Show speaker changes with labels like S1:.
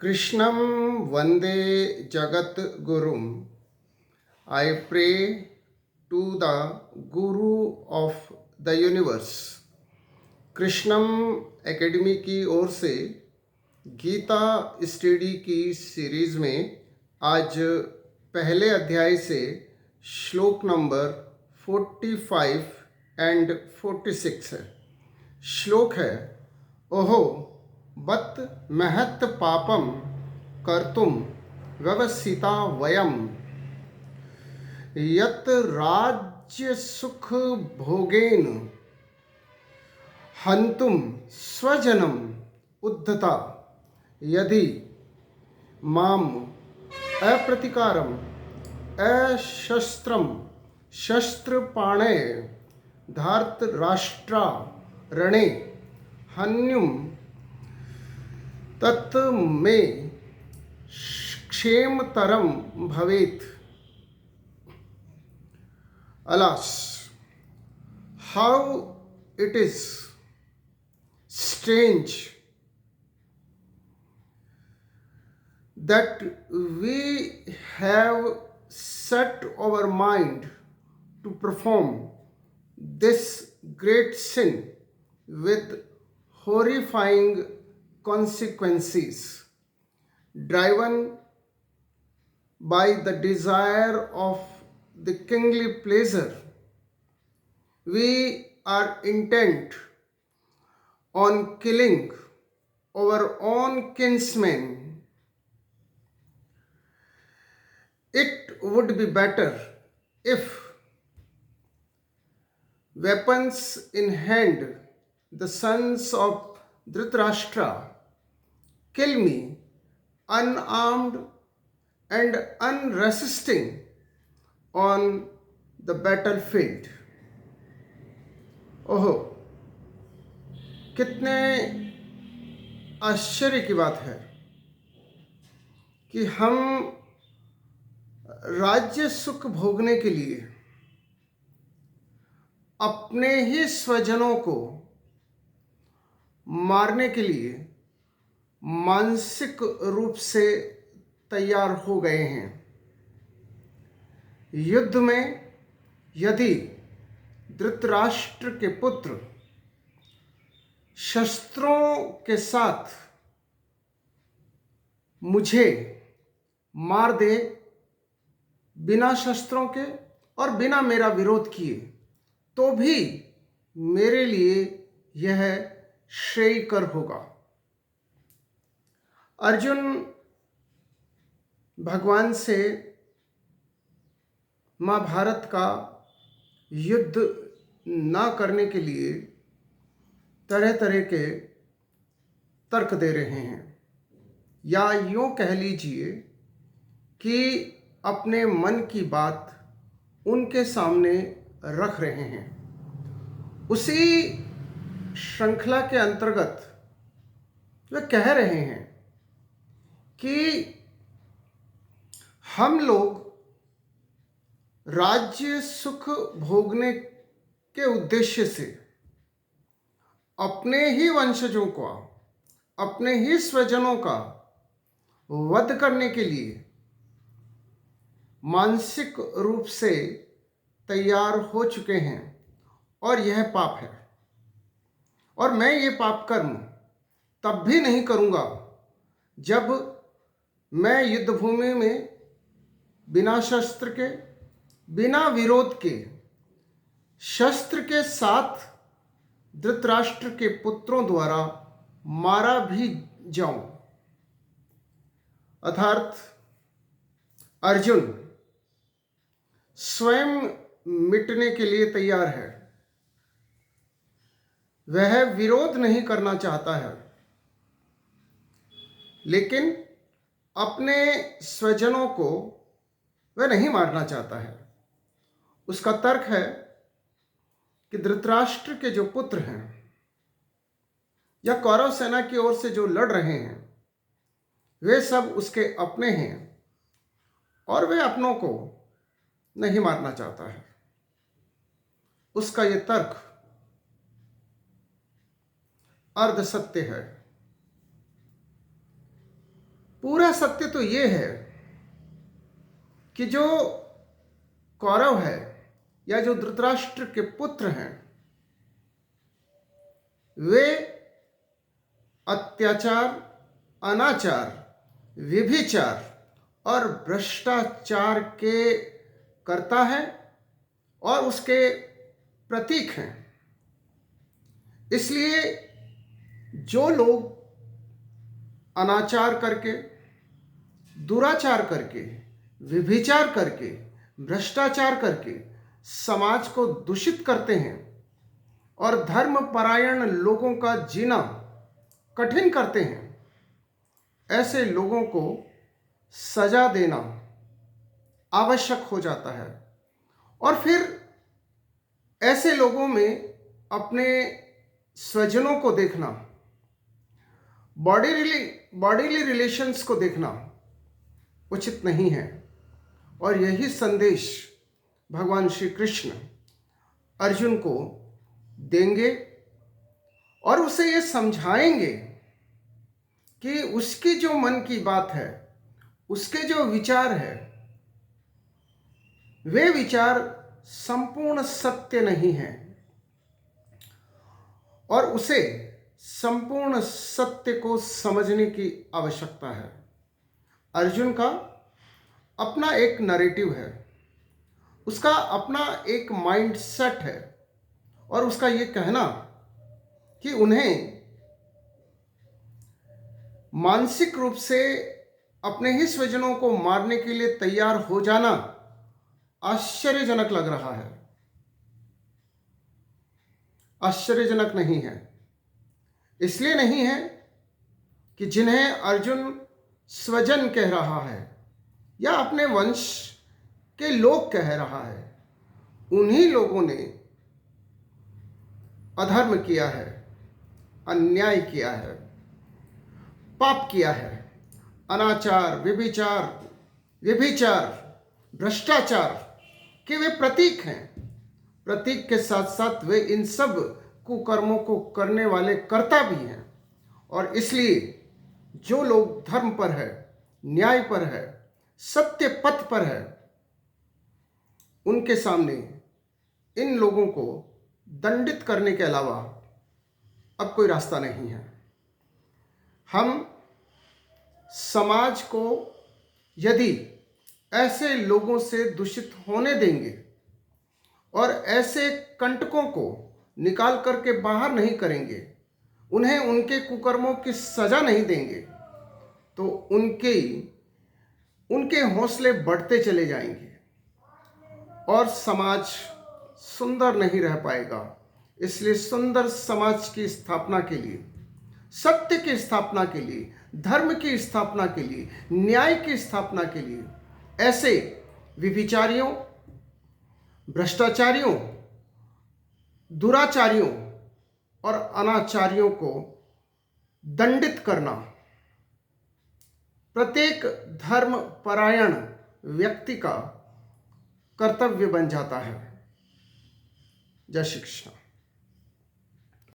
S1: Krishnam Vande Jagat Gurum. I pray to the Guru of the Universe. Krishnam academy की ओर से Gita study की series में आज पहले अध्याय से श्लोक नंबर 45 एंड 46 है। श्लोक है, ओहो बत महत् पापम कर्तुम व्यवसिता वयम यत राज्य सुख भोगेन हंतुम स्वजनम उद्धता यदि माम अप्रतिकारम अशस्त्रम शस्त्रपाणे धार्तराष्ट्रा रणे हन्युम तत् मे क्षेमतरम भवेत्। Alas, how it is strange that we have set our mind to perform this great sin with horrifying consequences, driven by the desire of the kingly pleasure. We are intent on killing our own kinsmen. It would be better if, weapons in hand, the sons of Dhritarashtra kill me unarmed and unresisting on the battlefield. ओहो, कितने आश्चर्य की बात है कि हम राज्य सुख भोगने के लिए अपने ही स्वजनों को मारने के लिए मानसिक रूप से तैयार हो गए हैं। युद्ध में यदि धृतराष्ट्र के पुत्र शस्त्रों के साथ मुझे मार दे, बिना शस्त्रों के और बिना मेरा विरोध किए, तो भी मेरे लिए यह श्रेयकर होगा। अर्जुन भगवान से महाभारत का युद्ध ना करने के लिए तरह तरह के तर्क दे रहे हैं, या यूँ कह लीजिए कि अपने मन की बात उनके सामने रख रहे हैं। उसी श्रृंखला के अंतर्गत वे कह रहे हैं कि हम लोग राज्य सुख भोगने के उद्देश्य से अपने ही वंशजों का, अपने ही स्वजनों का वध करने के लिए मानसिक रूप से तैयार हो चुके हैं, और यह पाप है। और मैं ये पाप कर्म तब भी नहीं करूँगा जब मैं युद्धभूमि में बिना शस्त्र के, बिना विरोध के, शस्त्र के साथ धृतराष्ट्र के पुत्रों द्वारा मारा भी जाऊं। अर्थात अर्जुन स्वयं मिटने के लिए तैयार है। वह विरोध नहीं करना चाहता है, लेकिन अपने स्वजनों को वह नहीं मारना चाहता है। उसका तर्क है कि धृतराष्ट्र के जो पुत्र हैं या कौरव सेना की ओर से जो लड़ रहे हैं, वे सब उसके अपने हैं और वे अपनों को नहीं मारना चाहता है। उसका ये तर्क अर्ध सत्य है। पूरा सत्य तो ये है कि जो कौरव है या जो धृतराष्ट्र के पुत्र हैं, वे अत्याचार, अनाचार, व्यभिचार और भ्रष्टाचार के कर्ता हैं और उसके प्रतीक हैं। इसलिए जो लोग अनाचार करके, दुराचार करके, व्यभिचार करके, भ्रष्टाचार करके समाज को दूषित करते हैं और धर्मपरायण लोगों का जीना कठिन करते हैं, ऐसे लोगों को सजा देना आवश्यक हो जाता है। और फिर ऐसे लोगों में अपने स्वजनों को देखना, बॉडीली रिलेशंस को देखना उचित नहीं है। और यही संदेश भगवान श्री कृष्ण अर्जुन को देंगे और उसे ये समझाएंगे कि उसकी जो मन की बात है, उसके जो विचार है, वे विचार संपूर्ण सत्य नहीं हैं और उसे संपूर्ण सत्य को समझने की आवश्यकता है। अर्जुन का अपना एक नैरेटिव है, उसका अपना एक माइंडसेट है और उसका ये कहना कि उन्हें मानसिक रूप से अपने ही स्वजनों को मारने के लिए तैयार हो जाना आश्चर्यजनक लग रहा है। आश्चर्यजनक नहीं है। इसलिए नहीं है कि जिन्हें अर्जुन स्वजन कह रहा है या अपने वंश के लोग कह रहा है, उन्हीं लोगों ने अधर्म किया है, अन्याय किया है, पाप किया है। अनाचार, व्यभिचार, भ्रष्टाचार के वे प्रतीक हैं। प्रतीक के साथ साथ वे इन सब कुकर्मों को करने वाले कर्ता भी हैं। और इसलिए जो लोग धर्म पर है, न्याय पर है, सत्य पथ पर है, उनके सामने इन लोगों को दंडित करने के अलावा अब कोई रास्ता नहीं है। हम समाज को यदि ऐसे लोगों से दूषित होने देंगे और ऐसे कंटकों को निकाल करके बाहर नहीं करेंगे, उन्हें उनके कुकर्मों की सजा नहीं देंगे, तो उनके हौसले बढ़ते चले जाएंगे और समाज सुंदर नहीं रह पाएगा। इसलिए सुंदर समाज की स्थापना के लिए, सत्य की स्थापना के लिए, धर्म की स्थापना के लिए, न्याय की स्थापना के लिए ऐसे व्यभिचारियों, भ्रष्टाचारियों, दुराचारियों और अनाचारियों को दंडित करना प्रत्येक धर्म परायण व्यक्ति का कर्तव्य बन जाता है। जय श्री कृष्ण।